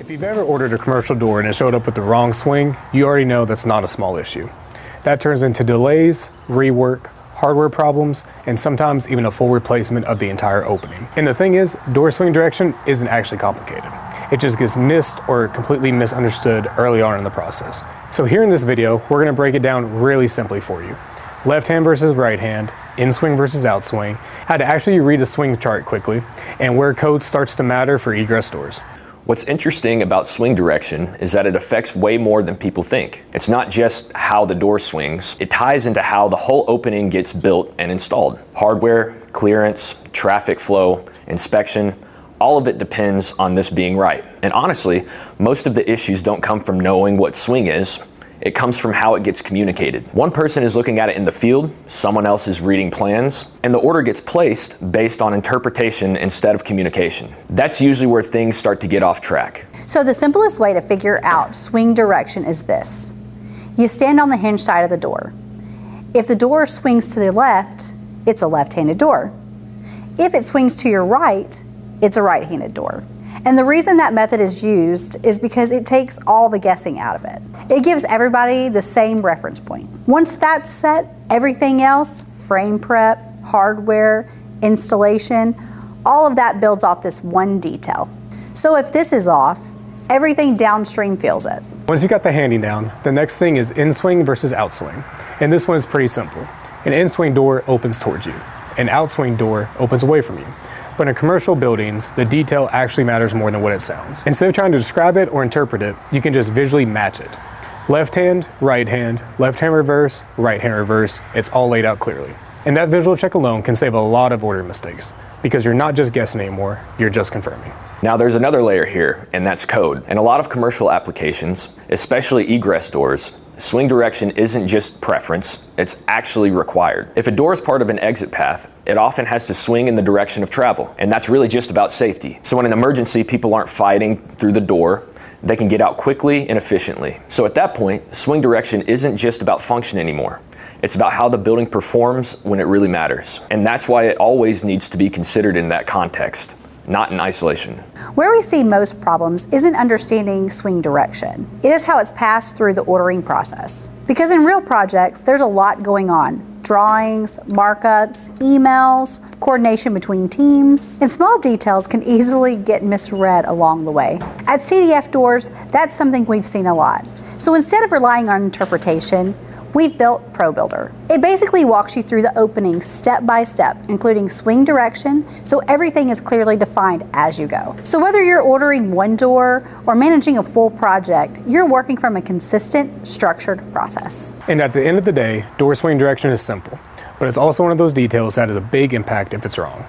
If you've ever ordered a commercial door and it showed up with the wrong swing, you already know that's not a small issue. That turns into delays, rework, hardware problems, and sometimes even a full replacement of the entire opening. And the thing is, door swing direction isn't actually complicated. It just gets missed or completely misunderstood early on in the process. So here in this video, we're gonna break it down really simply for you. Left hand versus right hand, inswing versus outswing, how to actually read a swing chart quickly, and where code starts to matter for egress doors. What's interesting about swing direction is that it affects way more than people think. It's not just how the door swings, it ties into how the whole opening gets built and installed. Hardware, clearance, traffic flow, inspection, all of it depends on this being right. And honestly, most of the issues don't come from knowing what swing is. It comes from how it gets communicated. One person is looking at it in the field, someone else is reading plans, and the order gets placed based on interpretation instead of communication. That's usually where things start to get off track. So the simplest way to figure out swing direction is this. You stand on the hinge side of the door. If the door swings to the left, it's a left-handed door. If it swings to your right, it's a right-handed door. And the reason that method is used is because it takes all the guessing out of it. It gives everybody the same reference point. Once that's set, everything else, frame prep, hardware, installation, all of that builds off this one detail. So if this is off, everything downstream feels it. Once you got the handing down, the next thing is inswing versus outswing. And this one is pretty simple. An inswing door opens towards you. An outswing door opens away from you. But in commercial buildings, the detail actually matters more than what it sounds. Instead of trying to describe it or interpret it, you can just visually match it. Left hand reverse, right hand reverse, it's all laid out clearly. And that visual check alone can save a lot of order mistakes because you're not just guessing anymore, you're just confirming. Now there's another layer here, and that's code. In a lot of commercial applications, especially egress doors, swing direction isn't just preference, it's actually required. If a door is part of an exit path, it often has to swing in the direction of travel, and that's really just about safety. So in an emergency, people aren't fighting through the door, they can get out quickly and efficiently. So at that point, swing direction isn't just about function anymore. It's about how the building performs when it really matters. And that's why it always needs to be considered in that context, not in isolation. Where we see most problems isn't understanding swing direction. It is how it's passed through the ordering process. Because in real projects, there's a lot going on. Drawings, markups, emails, coordination between teams, and small details can easily get misread along the way. At CDF Doors, that's something we've seen a lot. So instead of relying on interpretation, we've built ProBuilder. It basically walks you through the opening step by step, including swing direction, so everything is clearly defined as you go. So whether you're ordering one door or managing a full project, you're working from a consistent, structured process. And at the end of the day, door swing direction is simple, but it's also one of those details that has a big impact if it's wrong.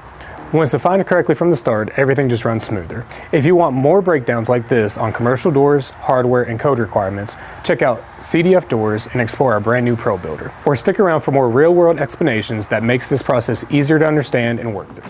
Once defined correctly from the start, everything just runs smoother. If you want more breakdowns like this on commercial doors, hardware, and code requirements, check out CDF Doors and explore our brand new ProBuilder. Or stick around for more real-world explanations that makes this process easier to understand and work through.